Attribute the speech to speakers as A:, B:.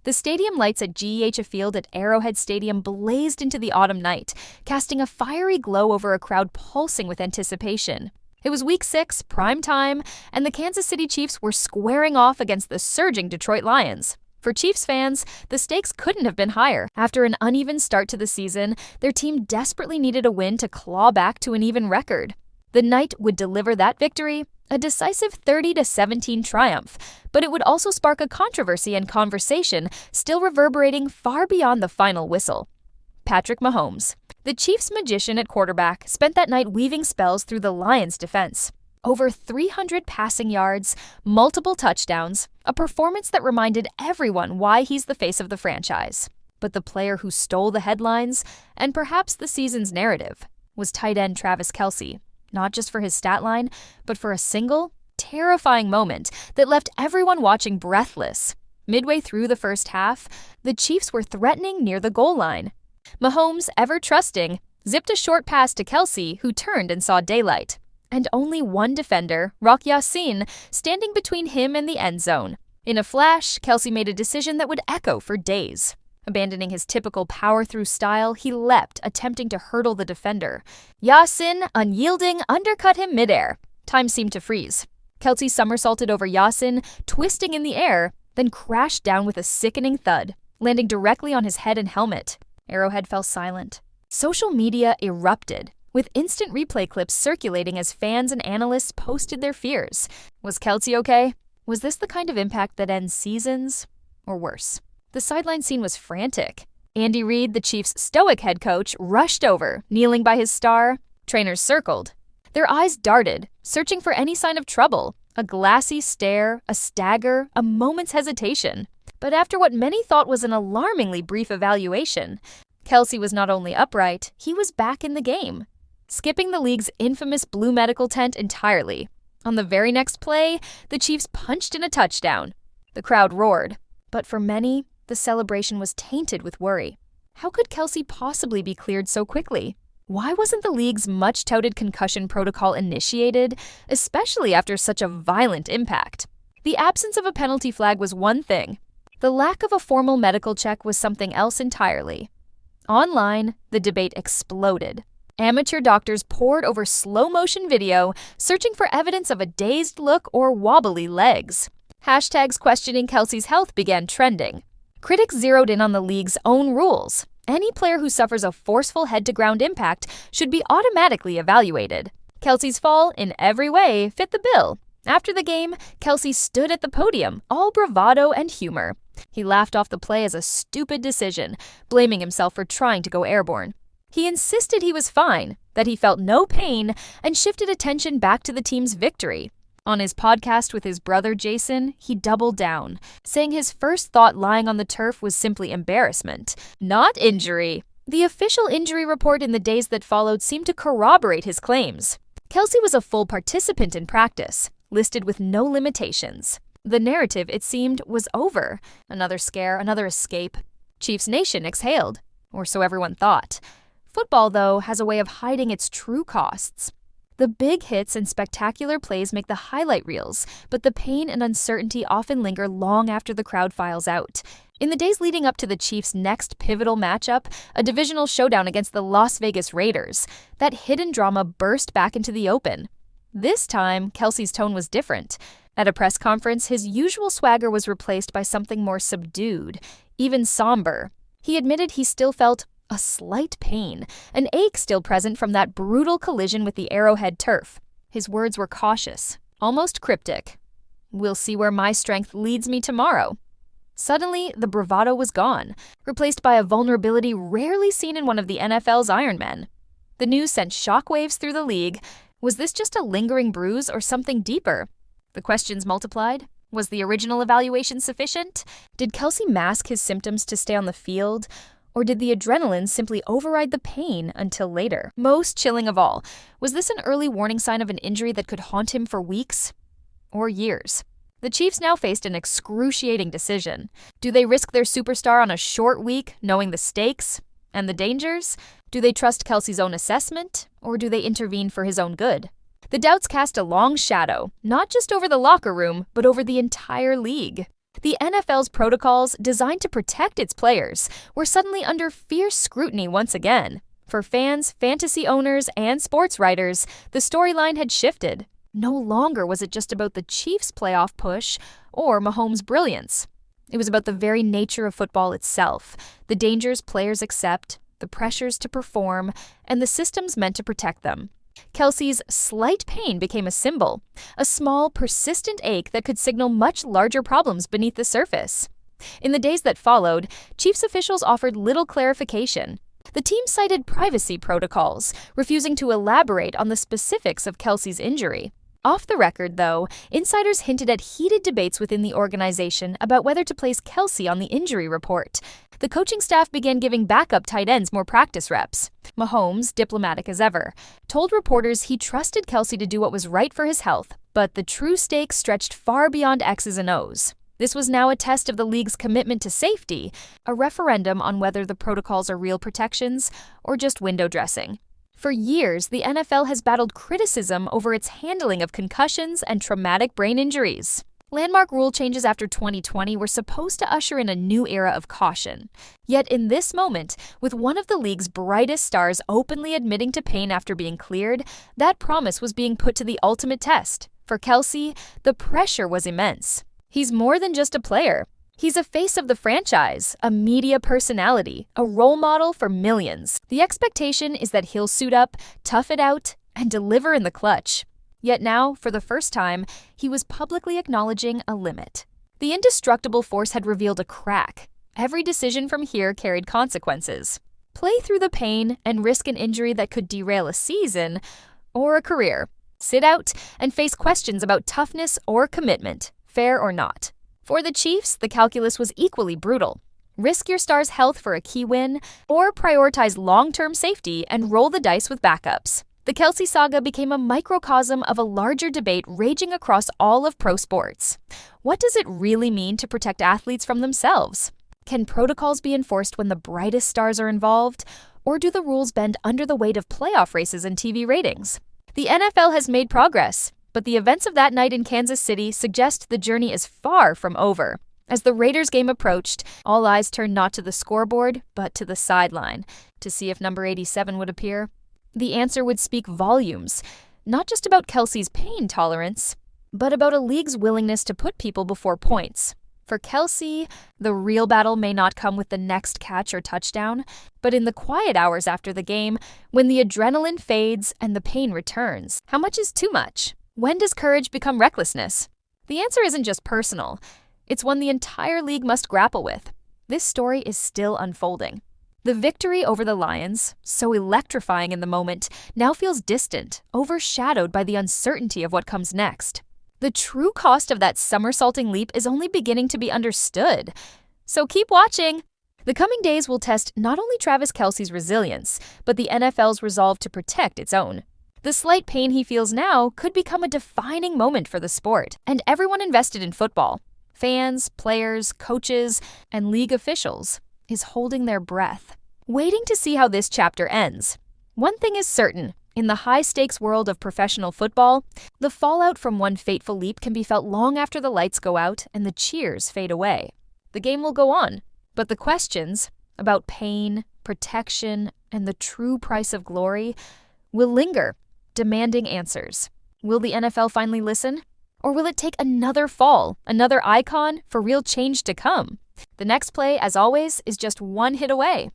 A: The stadium lights at GEHA Field at Arrowhead Stadium blazed into the autumn night, casting a fiery glow over a crowd pulsing with anticipation. It was Week 6, prime time, and the Kansas City Chiefs were squaring off against the surging Detroit Lions. For Chiefs fans, the stakes couldn't have been higher. After an uneven start to the season, their team desperately needed a win to claw back to an even record. The night would deliver that victory, a decisive 30-17 triumph, but it would also spark a controversy and conversation still reverberating far beyond the final whistle. Patrick Mahomes, the Chiefs' magician at quarterback, spent that night weaving spells through the Lions' defense. Over 300 passing yards, multiple touchdowns, a performance that reminded everyone why he's the face of the franchise. But the player who stole the headlines, and perhaps the season's narrative, was tight end Travis Kelce, not just for his stat line, but for a single, terrifying moment that left everyone watching breathless. Midway through the first half, the Chiefs were threatening near the goal line. Mahomes, ever trusting, zipped a short pass to Kelce, who turned and saw daylight. And only one defender, Rock Ya-Sin, standing between him and the end zone. In a flash, Kelce made a decision that would echo for days. Abandoning his typical power-through style, he leapt, attempting to hurdle the defender. Ya-Sin, unyielding, undercut him midair. Time seemed to freeze. Kelce somersaulted over Ya-Sin, twisting in the air, then crashed down with a sickening thud, landing directly on his head and helmet. Arrowhead fell silent. Social media erupted, with instant replay clips circulating as fans and analysts posted their fears. Was Kelce okay? Was this the kind of impact that ends seasons? Or worse? The sideline scene was frantic. Andy Reid, the Chiefs' stoic head coach, rushed over, kneeling by his star. Trainers circled. Their eyes darted, searching for any sign of trouble. A glassy stare, a stagger, a moment's hesitation. But after what many thought was an alarmingly brief evaluation, Kelce was not only upright, he was back in the game, skipping the league's infamous blue medical tent entirely. On the very next play, the Chiefs punched in a touchdown. The crowd roared, but for many, the celebration was tainted with worry. How could Kelce possibly be cleared so quickly? Why wasn't the league's much-touted concussion protocol initiated, especially after such a violent impact? The absence of a penalty flag was one thing. The lack of a formal medical check was something else entirely. Online, the debate exploded. Amateur doctors pored over slow-motion video, searching for evidence of a dazed look or wobbly legs. Hashtags questioning Kelce's health began trending. Critics zeroed in on the league's own rules. Any player who suffers a forceful head-to-ground impact should be automatically evaluated. Kelce's fall, in every way, fit the bill. After the game, Kelce stood at the podium, all bravado and humor. He laughed off the play as a stupid decision, blaming himself for trying to go airborne. He insisted he was fine, that he felt no pain, and shifted attention back to the team's victory. On his podcast with his brother Jason, he doubled down, saying his first thought lying on the turf was simply embarrassment, not injury. The official injury report in the days that followed seemed to corroborate his claims. Kelce was a full participant in practice, listed with no limitations. The narrative, it seemed, was over. Another scare, another escape. Chiefs Nation exhaled, or so everyone thought. Football, though, has a way of hiding its true costs. The big hits and spectacular plays make the highlight reels, but the pain and uncertainty often linger long after the crowd files out. In the days leading up to the Chiefs' next pivotal matchup, a divisional showdown against the Las Vegas Raiders, that hidden drama burst back into the open. This time, Kelce's tone was different. At a press conference, his usual swagger was replaced by something more subdued, even somber. He admitted he still felt a slight pain, an ache still present from that brutal collision with the Arrowhead turf. His words were cautious, almost cryptic. "We'll see where my strength leads me tomorrow." Suddenly, the bravado was gone, replaced by a vulnerability rarely seen in one of the NFL's Iron Men. The news sent shockwaves through the league. Was this just a lingering bruise or something deeper? The questions multiplied. Was the original evaluation sufficient? Did Kelce mask his symptoms to stay on the field? Or did the adrenaline simply override the pain until later? Most chilling of all, was this an early warning sign of an injury that could haunt him for weeks or years? The Chiefs now faced an excruciating decision. Do they risk their superstar on a short week, knowing the stakes and the dangers? Do they trust Kelce's own assessment, or do they intervene for his own good? The doubts cast a long shadow, not just over the locker room, but over the entire league. The NFL's protocols, designed to protect its players, were suddenly under fierce scrutiny once again. For fans, fantasy owners, and sports writers, the storyline had shifted. No longer was it just about the Chiefs' playoff push or Mahomes' brilliance. It was about the very nature of football itself, the dangers players accept, the pressures to perform, and the systems meant to protect them. Kelce's slight pain became a symbol, a small, persistent ache that could signal much larger problems beneath the surface. In the days that followed, Chiefs officials offered little clarification. The team cited privacy protocols, refusing to elaborate on the specifics of Kelce's injury. Off the record, though, insiders hinted at heated debates within the organization about whether to place Kelce on the injury report. The coaching staff began giving backup tight ends more practice reps. Mahomes, diplomatic as ever, told reporters he trusted Kelce to do what was right for his health, but the true stakes stretched far beyond X's and O's. This was now a test of the league's commitment to safety, a referendum on whether the protocols are real protections or just window dressing. For years, the NFL has battled criticism over its handling of concussions and traumatic brain injuries. Landmark rule changes after 2020 were supposed to usher in a new era of caution. Yet in this moment, with one of the league's brightest stars openly admitting to pain after being cleared, that promise was being put to the ultimate test. For Kelce, the pressure was immense. He's more than just a player. He's a face of the franchise, a media personality, a role model for millions. The expectation is that he'll suit up, tough it out, and deliver in the clutch. Yet now, for the first time, he was publicly acknowledging a limit. The indestructible force had revealed a crack. Every decision from here carried consequences. Play through the pain and risk an injury that could derail a season or a career. Sit out and face questions about toughness or commitment, fair or not. For the Chiefs, the calculus was equally brutal. Risk your star's health for a key win, or prioritize long-term safety and roll the dice with backups. The Kelce saga became a microcosm of a larger debate raging across all of pro sports. What does it really mean to protect athletes from themselves? Can protocols be enforced when the brightest stars are involved, or do the rules bend under the weight of playoff races and TV ratings? The NFL has made progress, but the events of that night in Kansas City suggest the journey is far from over. As the Raiders game approached, all eyes turned not to the scoreboard, but to the sideline, to see if number 87 would appear. The answer would speak volumes, not just about Kelce's pain tolerance, but about a league's willingness to put people before points. For Kelce, the real battle may not come with the next catch or touchdown, but in the quiet hours after the game, when the adrenaline fades and the pain returns. How much is too much? When does courage become recklessness? The answer isn't just personal. It's one the entire league must grapple with. This story is still unfolding. The victory over the Lions, so electrifying in the moment, now feels distant, overshadowed by the uncertainty of what comes next. The true cost of that somersaulting leap is only beginning to be understood. So keep watching. The coming days will test not only Travis Kelce's resilience, but the NFL's resolve to protect its own. The slight pain he feels now could become a defining moment for the sport, and everyone invested in football, fans, players, coaches, and league officials, is holding their breath, waiting to see how this chapter ends. One thing is certain. In the high-stakes world of professional football, the fallout from one fateful leap can be felt long after the lights go out and the cheers fade away. The game will go on, but the questions about pain, protection, and the true price of glory will linger, demanding answers. Will the NFL finally listen? Or will it take another fall, another icon, for real change to come? The next play, as always, is just one hit away.